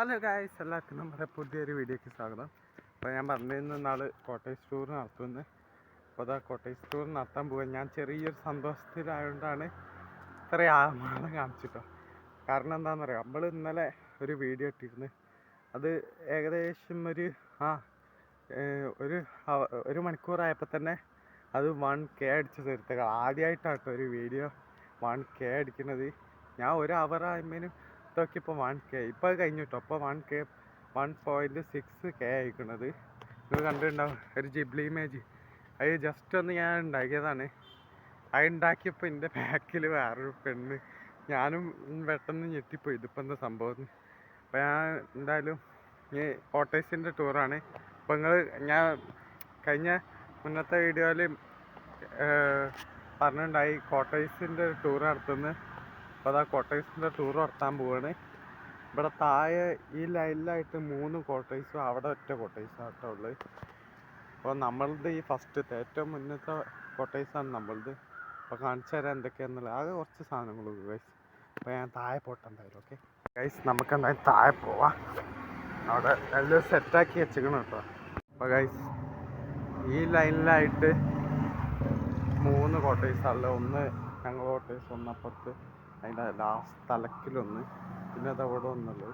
Hello guys, എല്ലാവർക്കും നമ്മുടെ പുതിയൊരു വീഡിയോയ്ക്ക് സ്വാഗതം. അപ്പോൾ ഞാൻ പറഞ്ഞിരുന്ന നാൾ കോട്ടേജ് ടൂർ നടത്തുന്നത്. അപ്പോൾ അതാ കോട്ടേജ് ടൂർ നടത്താൻ പോകാൻ ഞാൻ ചെറിയൊരു സന്തോഷത്തിലായതുകൊണ്ടാണ് ഇത്രയും ആളെ കാണിച്ചിട്ടോ. കാരണം എന്താണെന്ന് പറയാം, നമ്മൾ ഇന്നലെ ഒരു വീഡിയോ ഇട്ടിരുന്നു. അത് ഏകദേശം ഒരു മണിക്കൂറായപ്പോൾ തന്നെ അത് 1K അടിച്ച് തീർത്തുക. ആദ്യമായിട്ടാട്ടോ ഒരു വീഡിയോ 1K അടിക്കുന്നത്. ഞാൻ ഒരു അവർ ആകുമ്പോഴേനും നോക്കിയപ്പോൾ 1K, ഇപ്പോൾ അത് കഴിഞ്ഞു കേട്ടോ. അപ്പോൾ 1K 1.6K ആയിക്കണത്. നിങ്ങൾ കണ്ടിട്ടുണ്ടാവും ഒരു ജിബ്ലി ഇമേജ്. അത് ജസ്റ്റ് ഒന്ന് ഞാൻ ഉണ്ടാക്കിയതാണ്. അത് ഉണ്ടാക്കിയപ്പോൾ എൻ്റെ ബാക്കിൽ വേറൊരു പെണ്ണ്, ഞാനും പെട്ടെന്ന് ഞെട്ടിപ്പോയി, ഇതിപ്പോൾ എന്താ സംഭവം. അപ്പോൾ ഞാൻ എന്തായാലും ഈ കോട്ടേഴ്സിൻ്റെ ടൂറാണ്. അപ്പോൾ ഞാൻ കഴിഞ്ഞ മുന്നത്തെ വീഡിയോയിൽ പറഞ്ഞിട്ടുണ്ടായി കോട്ടേഴ്സിൻ്റെ ടൂർ നടത്തുന്നത്. അപ്പോൾ അതാ കോട്ടേഴ്സിൻ്റെ ടൂർ നടത്താൻ പോവാണ്. ഇവിടെ താഴെ ഈ ലൈനിലായിട്ട് 3 കോട്ടേഴ്സും അവിടെ ഒറ്റ കോട്ടേഴ്സും ആട്ടോ ഉള്ളത്. അപ്പോൾ നമ്മളത് ഈ ഫസ്റ്റത്തെ ഏറ്റവും മുന്നത്തെ കോട്ടേഴ്സാണ് നമ്മളത്. അപ്പോൾ കാണിച്ചു തരാൻ എന്തൊക്കെയാണെന്നുള്ളത്. ആകെ കുറച്ച് സാധനങ്ങളുള്ളൂ ഗൈസ്. അപ്പോൾ ഞാൻ താഴെ പോട്ടെ എന്തായാലും. ഓക്കെ ഗൈസ്, നമുക്ക് എന്തായാലും താഴെ പോവാം. അവിടെ എല്ലാം സെറ്റാക്കി വെച്ചിരിക്കണം കേട്ടോ. അപ്പോൾ ഗൈസ്, ഈ ലൈനിലായിട്ട് 3 കോട്ടേഴ്സാണല്ലോ. ഒന്ന് ഞങ്ങൾ കോട്ടേഴ്സ്, ഒന്നപ്പുറത്ത് അതിൻ്റെ ലാസ്റ്റ് തലക്കിലൊന്ന്, പിന്നെ അത് അവിടെ ഒന്നുള്ളത്.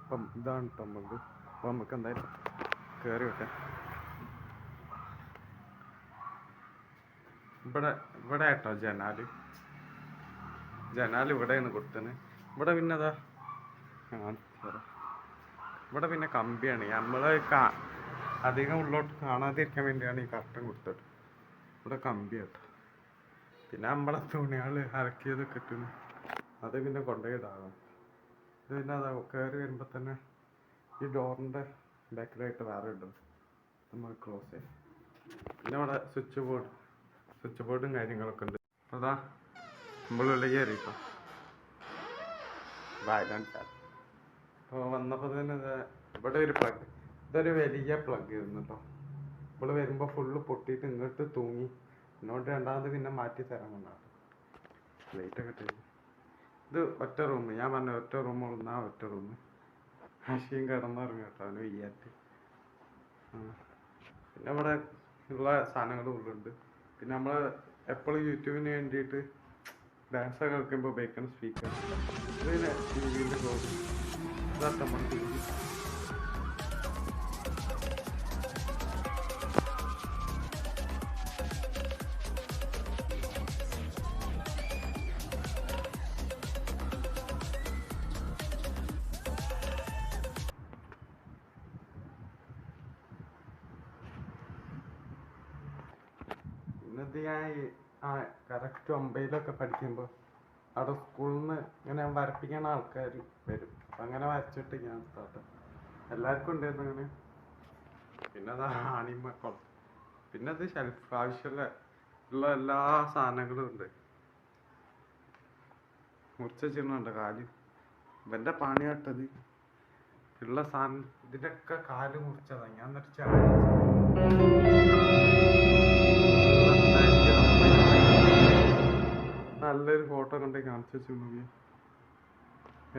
അപ്പം ഇതാണ് കേട്ടോ നമ്മളത്. അപ്പോൾ നമുക്ക് എന്തായാലും കയറി വിട്ടെ. ഇവിടെ കേട്ടോ ജനാല് ഇവിടെയാണ് കൊടുത്തത്. ഇവിടെ പിന്നെ അതാ ഇവിടെ പിന്നെ കമ്പിയാണ്. നമ്മൾ അധികം ഉള്ളോട്ട് കാണാതിരിക്കാൻ വേണ്ടിയാണ് ഈ കർട്ടൻ കൊടുത്തത്. ഇവിടെ കമ്പി കേട്ടോ. പിന്നെ നമ്മളെ തുണികൾ അലക്കിയതൊക്കെ ഇട്ടുന്നു, അത് പിന്നെ കൊണ്ടുപോയിടാകാം. ഇത് പിന്നെ അതാ കയറി വരുമ്പോൾ തന്നെ ഈ ഡോറിൻ്റെ ബാക്കിലായിട്ട് വേറെ ഇടും, നമ്മൾ ക്ലോസ് ചെയ്യും. പിന്നെ അവിടെ സ്വിച്ച് ബോർഡും കാര്യങ്ങളൊക്കെ ഉണ്ട്. അപ്പോൾ അതാ നമ്മളുള്ളിൽ കയറിയിട്ടോ വയലൻസ്. അപ്പോൾ വന്നപ്പോൾ തന്നെ ഇവിടെ ഒരു പ്ലഗ്, ഇതൊരു വലിയ പ്ലഗ് ആയിരുന്നു കേട്ടോ. നമ്മൾ വരുമ്പോൾ ഫുള്ള് പൊട്ടിയിട്ട് ഇങ്ങോട്ട് തൂങ്ങി. എന്നോട് രണ്ടാമത് പിന്നെ മാറ്റി തരാൻ കൊണ്ടാണ് ലൈറ്റൊക്കെ ഇട്ടത്. ഇത് ഒറ്റ റൂം, ഞാൻ പറഞ്ഞ ഒറ്റ റൂം ഉള്ളാ ഒറ്റ റൂം. ഹഷിയും കിടന്നിറങ്ങി കേട്ടോ, അവന് വയ്യാറ്റ്. പിന്നെ ഇവിടെ ഉള്ള സാധനങ്ങളും ഉള്ളുണ്ട്. പിന്നെ നമ്മൾ എപ്പോഴും യൂട്യൂബിന് വേണ്ടിയിട്ട് ഡാൻസൊക്കെ കളിക്കുമ്പോൾ ഉപയോഗിക്കുന്ന സ്പീക്കർ. ഇതിന് ടിവിൻ്റെ ക്ലോസ് ഇതാട്ടോ നമ്മൾ ടി വി. ഇന്നത് ഞാൻ കറക്റ്റ് 9 പഠിക്കുമ്പോൾ അവിടെ സ്കൂളിൽ നിന്ന് ഇങ്ങനെ വരപ്പിക്കുന്ന ആൾക്കാർ വരും. അപ്പം അങ്ങനെ വരച്ചിട്ട് ഞാൻ സ്റ്റാർട്ട് എല്ലാവർക്കും ഉണ്ടായിരുന്നു അങ്ങനെ. പിന്നെ അത് ആണിമക്കൾ, പിന്നെ അത് ഷെൽഫ് ആവശ്യമുള്ള എല്ലാ സാധനങ്ങളും ഉണ്ട്. മുറിച്ച ചിഹ്നമുണ്ട് കാല്. ഇവൻ്റെ പണിയാട്ടത് ഉള്ള സാധനം. ഇതിൻ്റെയൊക്കെ കാല് മുറിച്ചതാണ്. ഞാൻ എന്നിട്ട് ചാടി നല്ലൊരു ഫോട്ടോ കണ്ടേ കാണിച്ചു വെച്ചു നോക്കി.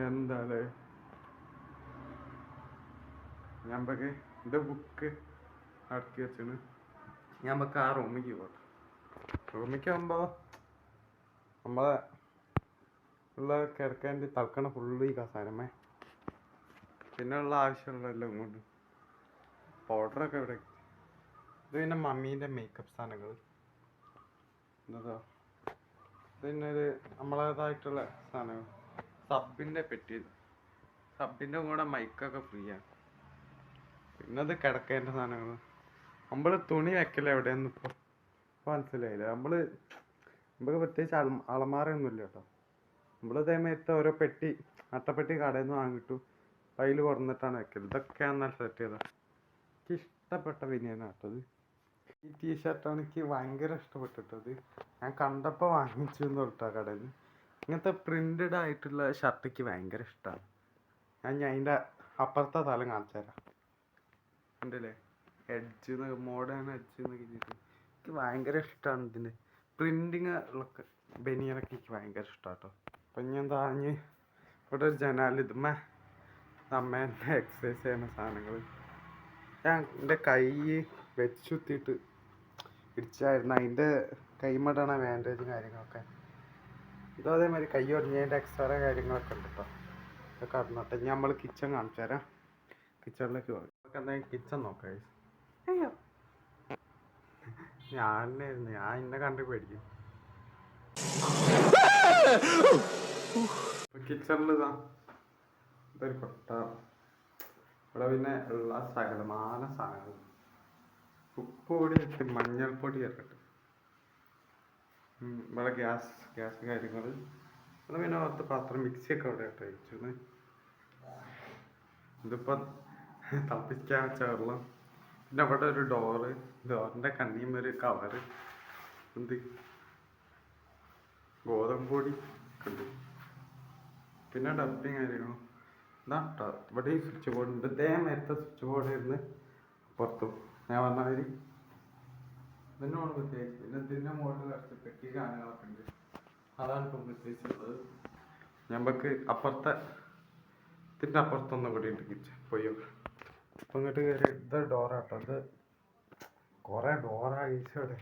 എന്താല്ലേ ഞമ്പക്ക് എൻ്റെ ബുക്ക് അടക്കി വെച്ചാണ്. ഞമ്പക്ക് ആ റൂമിലേക്ക് പോട്ടെ. റൂമിലേക്ക് ആകുമ്പോൾ നമ്മളെ ഉള്ള കിടക്കേണ്ടി തൽക്കണ ഫുള്ള് ഈ കസാരമേ. പിന്നെ ഉള്ള ആവശ്യമുള്ള എല്ലാം ഇങ്ങോട്ട്. പൗഡറൊക്കെ ഇവിടെ. ഇത് പിന്നെ മമ്മീൻ്റെ മേക്കപ്പ് സാധനങ്ങൾ. എന്താ പിന്നെ ഒരു നമ്മളേതായിട്ടുള്ള സാധനങ്ങൾ. സബിൻ്റെ പെട്ടി, സബിൻ്റെ കൂടെ മൈക്കൊക്കെ ഫ്രീ ആണ്. പിന്നെ അത് കിടക്കേണ്ട സാധനങ്ങൾ. നമ്മൾ തുണി വെക്കല എവിടെയെന്ന് ഇപ്പോൾ മനസ്സിലായില്ല. നമുക്ക് പ്രത്യേകിച്ച് അളമാറയൊന്നുമില്ല കേട്ടോ. നമ്മൾ ഇതേമാരത്തെ ഓരോ പെട്ടി അട്ടപ്പെട്ടി കടയിൽ നിന്ന് വാങ്ങിയിട്ടു അതിൽ കുറഞ്ഞിട്ടാണ് വെക്കൽ. ഇതൊക്കെയാണ് നല്ല സെറ്റ് ചെയ്തത്. എനിക്ക് ഇഷ്ടപ്പെട്ട ബനിയനാണ് കേട്ടത്. ഈ ടീഷർട്ടാണ് എനിക്ക് ഭയങ്കര ഇഷ്ടപ്പെട്ടിട്ടത്. ഞാൻ കണ്ടപ്പോൾ വാങ്ങിച്ചു എന്ന് തൊട്ടാ കടയിൽ നിന്ന്. ഇങ്ങനത്തെ പ്രിൻ്റഡ് ആയിട്ടുള്ള ഷർട്ടിക്ക് ഭയങ്കര ഇഷ്ടമാണ്. ഞാൻ അതിൻ്റെ അപ്പുറത്തെ തലം കാണിച്ചു തരാം. ഉണ്ടല്ലേ എഡ്ജ്, മോഡേൺ എഡ്ജ് എന്നൊക്കെ ചെയ്തിട്ട് എനിക്ക് ഭയങ്കര ഇഷ്ടമാണ്. ഇതിൻ്റെ പ്രിൻറ്റിങ് ഉള്ള ബനിയനൊക്കെ എനിക്ക് ഭയങ്കര ഇഷ്ടമാണ് കേട്ടോ. അപ്പം ഞാൻ താഞ്ഞ് ഇവിടെ ഒരു ജനാൽ ഇതുമ്മേ അമ്മേൻ്റെ എക്സസൈസ് ചെയ്യുന്ന സാധനങ്ങൾ. ഞാൻ എൻ്റെ കൈ വെച്ചുത്തിയിട്ട് ഇടിച്ചായിരുന്നു. അതിൻ്റെ കൈമടണ ബാൻഡേജും കാര്യങ്ങളൊക്കെ. ഇതും അതേമാതിരി കൈ ഒടിഞ്ഞതിൻ്റെ എക്സ്റേ കാര്യങ്ങളൊക്കെ ഉണ്ട് കേട്ടോ. ഇതൊക്കെ അറിഞ്ഞോട്ടെ. ഇനി നമ്മൾ കിച്ചൺ കാണിച്ചു തരാം. കിച്ചണിലേക്ക് പോകും. നമുക്ക് എന്തായാലും കിച്ചൺ നോക്കാം. അയ്യോ ഞാൻ ഇന്നെ കണ്ടു പേടിക്കും. കിച്ചണിൽ ഇതൊരു കൊട്ട. ഇവിടെ പിന്നെ ഉള്ള സകലമാന സാധനങ്ങൾ. ഉപ്പ് പൊടി ഇട്ട് മഞ്ഞൾപ്പൊടി ഇറക്കട്ടെ. ഇവിടെ ഗ്യാസ് കാര്യങ്ങൾ. അത് പിന്നെ ഓർത്ത് പാത്രം മിക്സിയൊക്കെ അവിടെ ഇട്ട് വെച്ചു. ഇതിപ്പം തപ്പിക്കാൻ വെച്ച വെള്ളം. പിന്നെ അവിടെ ഒരു ഡോറിൻ്റെ കണ്ണിയും ഒരു കവറ്. എന്ത് ഗോതമ്പ് പൊടി ഒക്കെ ഉണ്ട്. പിന്നെ ഡബ്ബിങ് കാര്യങ്ങളും. ഇതാട്ടോ ഇവിടെ ഈ സ്വിച്ച് ബോർഡ് ഉണ്ട്. നേരത്തെ സ്വിച്ച് ബോർഡ് ഇരുന്ന് പുറത്തു ഞാൻ വന്ന മാതിരി ഇതിനോട് പ്രത്യേകിച്ച്. പിന്നെ ഇതിൻ്റെ മുകളിൽ കുറച്ച് പെട്ടി സാധനങ്ങളൊക്കെ ഉണ്ട്. അതാണ് ഇപ്പം പ്രത്യേകിച്ചുള്ളത്. ഞമ്മക്ക് ഇതിൻ്റെ അപ്പുറത്തൊന്നും കൂടി ഉണ്ട് കിച്ചൺ. പോയോ അപ്പം ഇങ്ങോട്ട് കയറി. ഇത് ഡോറാട്ടോ. ഇത് കുറേ ഡോറായി ഇവിടെ.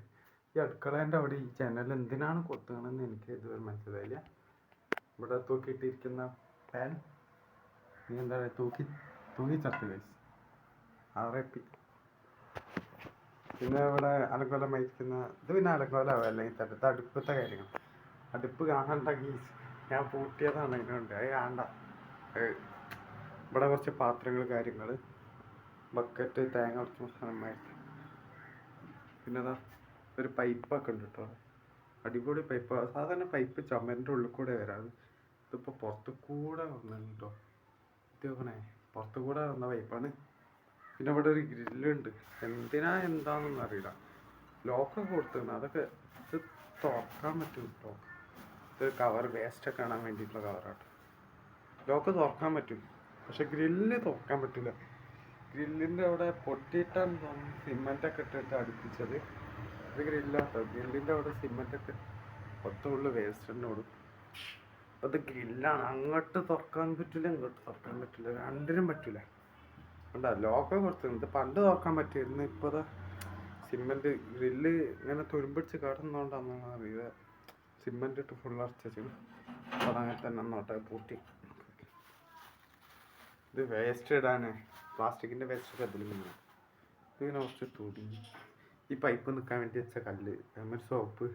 ഈ അടുക്കളേൻ്റെ അവിടെ ഈ ജനൽ എന്തിനാണ് കൊത്തുകയാണെന്ന് എനിക്ക് ഇതുവരെ മനസ്സിലായില്ല. ഇവിടെ തൂക്കിയിട്ടിരിക്കുന്ന ഫാൻ നീ എന്താ തൂക്കി ചത്ത് ഗൈസ്. RIP. പിന്നെ ഇവിടെ അലങ്കോല മരിക്കുന്ന ഇത് പിന്നെ അലങ്കോല അല്ലെങ്കിൽ തടുത്ത അടുപ്പത്തെ കാര്യങ്ങൾ. അടുപ്പ് കാണണ്ടെങ്കിൽ ഞാൻ പൂട്ടിയതാണ്. ഇങ്ങനെയുണ്ട് അത് കാണണ്ട. ഇവിടെ കുറച്ച് പാത്രങ്ങൾ കാര്യങ്ങൾ, ബക്കറ്റ്, തേങ്ങ കുറച്ച് മസാലമായിട്ട്. പിന്നെ അതാ ഒരു പൈപ്പൊക്കെ ഉണ്ട് കേട്ടോ. അടിപൊളി പൈപ്പ്. സാധാരണ പൈപ്പ് ചുമരിൻ്റെ ഉള്ളിൽ കൂടെ വരാറ്. ഇതിപ്പോൾ പുറത്തു കൂടെ വന്നു കേട്ടോ. ഇതേപോലെ പുറത്തു കൂടെ വന്ന പൈപ്പാണ്. പിന്നെ ഇവിടെ ഒരു ഗ്രില്ലുണ്ട്. എന്താണെന്നൊന്നും അറിയില്ല. ലോക്കൊക്കെ കൊടുത്തിട്ടുണ്ട്. അതൊക്കെ ഇത് തുറക്കാൻ പറ്റും കേട്ടോ. ഇത് കവർ വേസ്റ്റൊക്കെ കാണാൻ വേണ്ടിയിട്ടുള്ള കവറാട്ടോ. ലോക്ക് തുറക്കാൻ പറ്റും, പക്ഷെ ഗ്രില്ല് തുറക്കാൻ പറ്റില്ല. ഗ്രില്ലിൻ്റെ അവിടെ പൊട്ടിയിട്ടാണ് തോന്നുന്നു സിമെൻറ്റൊക്കെ ഇട്ടിട്ട് അടുപ്പിച്ചത്. ഇത് ഗ്രില്ലാട്ടോ. ഗ്രില്ലിൻ്റെ അവിടെ സിമെൻറ്റൊക്കെ ഒത്തുള്ള വേസ്റ്റിനോടും. അപ്പോൾ ഇത് ഗ്രില്ലാണ്. അങ്ങോട്ട് തുറക്കാൻ പറ്റില്ല, ഇങ്ങോട്ട് തുറക്കാൻ പറ്റില്ല. രണ്ടിനും പറ്റില്ല. ഉണ്ടോ ലോക്കൊക്കെ കൊടുത്തിട്ടുണ്ട്. പണ്ട് തുറക്കാൻ പറ്റിയിരുന്നു. ഇപ്പോൾ സിമെൻറ്റ് ഗ്രില്ല് ഇങ്ങനെ തുരുമ്പിടിച്ച് കിടന്നുകൊണ്ടാണെന്നാണ് അറിയുക. സിമെൻറ്റ് ഇട്ട് ഫുൾ അടച്ചു. അപ്പോൾ അങ്ങനെ തന്നെ നോട്ടെ പൂട്ടി. ഇത് വേസ്റ്റ് ഇടാൻ പ്ലാസ്റ്റിക്കിൻ്റെ വേസ്റ്റൊക്കെ അതിൽ വീണു. ഇതിങ്ങനെ കുറച്ച് തുടി. ഈ പൈപ്പ് നിൽക്കാൻ വേണ്ടി വെച്ച കല്ല്, ഒരു സോപ്പ്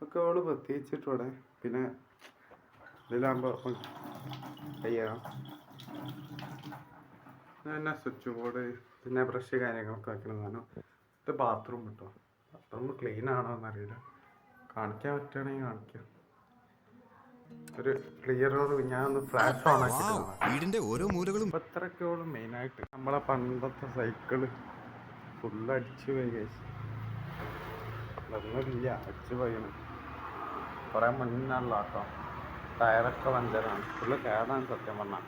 ഒക്കെ അവള് പ്രത്യേകിച്ചിട്ടോടെ. പിന്നെ ഇതിലാകുമ്പോൾ കയ്യാം. പിന്നെ സ്വിച്ച് ബോർഡ്, പിന്നെ ബ്രഷ് കാര്യങ്ങളൊക്കെ വയ്ക്കുന്നതാണ്. ഇത് ബാത്റൂം കേട്ടോ. ബാത്റൂം ക്ലീൻ ആണോ എന്നറിയില്ല. കാണിക്കാൻ പറ്റുകയാണെങ്കിൽ കാണിക്കാം. ഒരു ക്ലിയറോട് ഞാൻ ഒന്ന് ഫ്ലാഷ് ഓൺ ആക്കിയിട്ടുണ്ട്. വീടിന്റെ ഓരോ മൂലകളും അത്രയ്ക്കോളം മെയിനായിട്ട് നമ്മളെ പണ്ടത്തെ സൈക്കിള് ഫുള്ള് അടിച്ചു പോയി. ഒന്നുമില്ല, അടിച്ചു പോയാണ്. കുറേ മുന്നുള്ള കേട്ടോ. ടയറൊക്കെ പഞ്ചറാണ്. ഫുള്ള് കേടാണ് സത്യം പറഞ്ഞാൽ.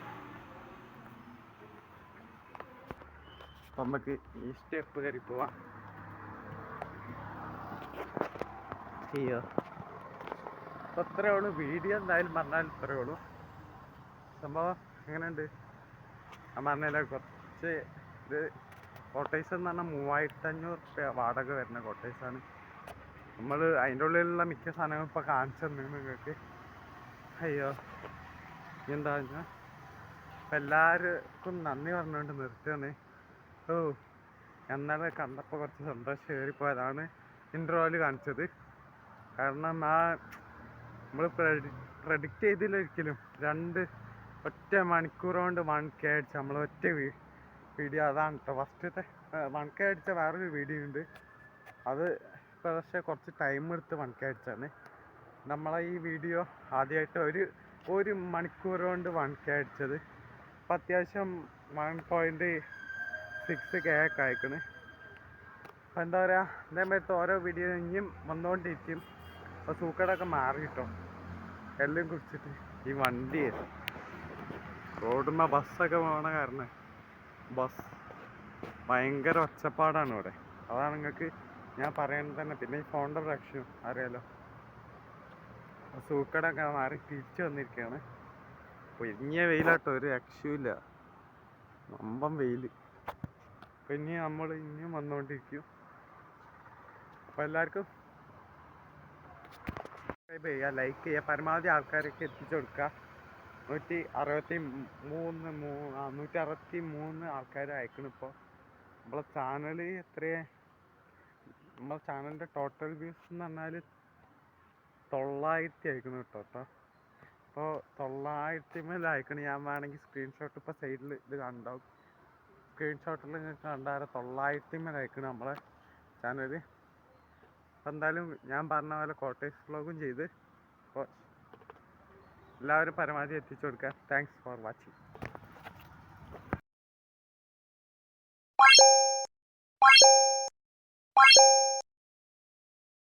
അപ്പം നമുക്ക് ഈ സ്റ്റെപ്പ് കയറി പോവാം. അയ്യോ അപ്പം അത്രയേ ഉള്ളൂ. വീഡിയോ എന്തായാലും പറഞ്ഞാൽ ഇത്രയേ ഉള്ളൂ. സംഭവം എങ്ങനെയുണ്ട് ഞാൻ പറഞ്ഞില്ല. കുറച്ച് ഇത് കോട്ടേഴ്സ് എന്ന് പറഞ്ഞാൽ 3500 രൂപ വാടക വരുന്ന കോട്ടേഴ്സാണ്. നമ്മൾ അതിൻ്റെ ഉള്ളിലുള്ള മിക്ക സാധനങ്ങളും ഇപ്പോൾ കാണിച്ചു തന്നെ നിങ്ങൾക്ക്. അയ്യോ എന്താ വെച്ചാൽ ഇപ്പം എല്ലാവർക്കും നന്ദി പറഞ്ഞുകൊണ്ട് നിർത്തുകയാണ്. എന്നാലും കണ്ടപ്പോൾ കുറച്ച് സന്തോഷം കയറിപ്പോയതാണ് ഇൻട്രോയിൽ കാണിച്ചത്. കാരണം നമ്മൾ പ്രഡിക്റ്റ് ചെയ്തില്ലൊരിക്കലും. ഒറ്റ മണിക്കൂർ കൊണ്ട് 1K അടിച്ച നമ്മൾ ഒറ്റ വീഡിയോ അതാണ് കേട്ടോ. ഫസ്റ്റത്തെ 1K അടിച്ച വേറൊരു വീഡിയോ ഉണ്ട്. അത് പക്ഷേ കുറച്ച് ടൈം എടുത്ത് 1K അടിച്ചാണ്. നമ്മളെ ഈ വീഡിയോ ആദ്യമായിട്ട് ഒരു മണിക്കൂർ കൊണ്ട് 1K അടിച്ചത്. അപ്പം അത്യാവശ്യം 1.6K ഒക്കെ അയക്കണ്. അപ്പം എന്താ പറയുക, ഇതേമാതിരത്തെ ഓരോ വീഡിയോ ഇനിയും വന്നുകൊണ്ടിരിക്കും. അപ്പോൾ സൂക്കടൊക്കെ മാറി കിട്ടും. എല്ലാം കുടിച്ചിട്ട് ഈ വണ്ടി റോഡുമ്മ ബസ്സൊക്കെ പോകണ കാരണം ബസ് ഭയങ്കര ഒച്ചപ്പാടാണ് ഇവിടെ. അതാണ് നിങ്ങൾക്ക് ഞാൻ പറയുന്നത് തന്നെ. പിന്നെ ഈ ഫോണിൻ്റെ പ്രശ്നം അറിയാലോ. സൂക്കടൊക്കെ മാറി തിരിച്ചു വന്നിരിക്കുകയാണ്. പൊരിഞ്ഞ വെയിലാട്ടോ, ഒരു രക്ഷയില്ല. വമ്പൻ വെയിൽ. അപ്പം ഇനി നമ്മൾ ഇനിയും വന്നുകൊണ്ടിരിക്കും. അപ്പോൾ എല്ലാവർക്കും സബ്സ്ക്രൈബ് ചെയ്യുക, ലൈക്ക് ചെയ്യുക, പരമാവധി ആൾക്കാരൊക്കെ എത്തിച്ചു കൊടുക്കുക. 163 ആൾക്കാർ അയക്കണം. ഇപ്പോൾ നമ്മളെ ചാനൽ നമ്മളെ ചാനലിൻ്റെ ടോട്ടൽ വ്യൂസ് എന്ന് പറഞ്ഞാൽ 900 അയക്കണം കേട്ടോ. അപ്പോൾ 900 അയക്കണം. ഞാൻ വേണമെങ്കിൽ സ്ക്രീൻഷോട്ട് ഇപ്പോൾ സൈഡിൽ ഇത് കണ്ടാവും. സ്ക്രീൻഷോട്ടിൽ നിങ്ങൾക്ക് കണ്ടാൽ 900 അയക്കണം നമ്മളെ ചാനൽ. അപ്പോൾ എന്തായാലും ഞാൻ പറഞ്ഞ പോലെ കോട്ടേഴ്സ് വ്ളോഗും ചെയ്ത് എല്ലാവരും പരമാവധി എത്തിച്ചു കൊടുക്കുക. Thanks for watching.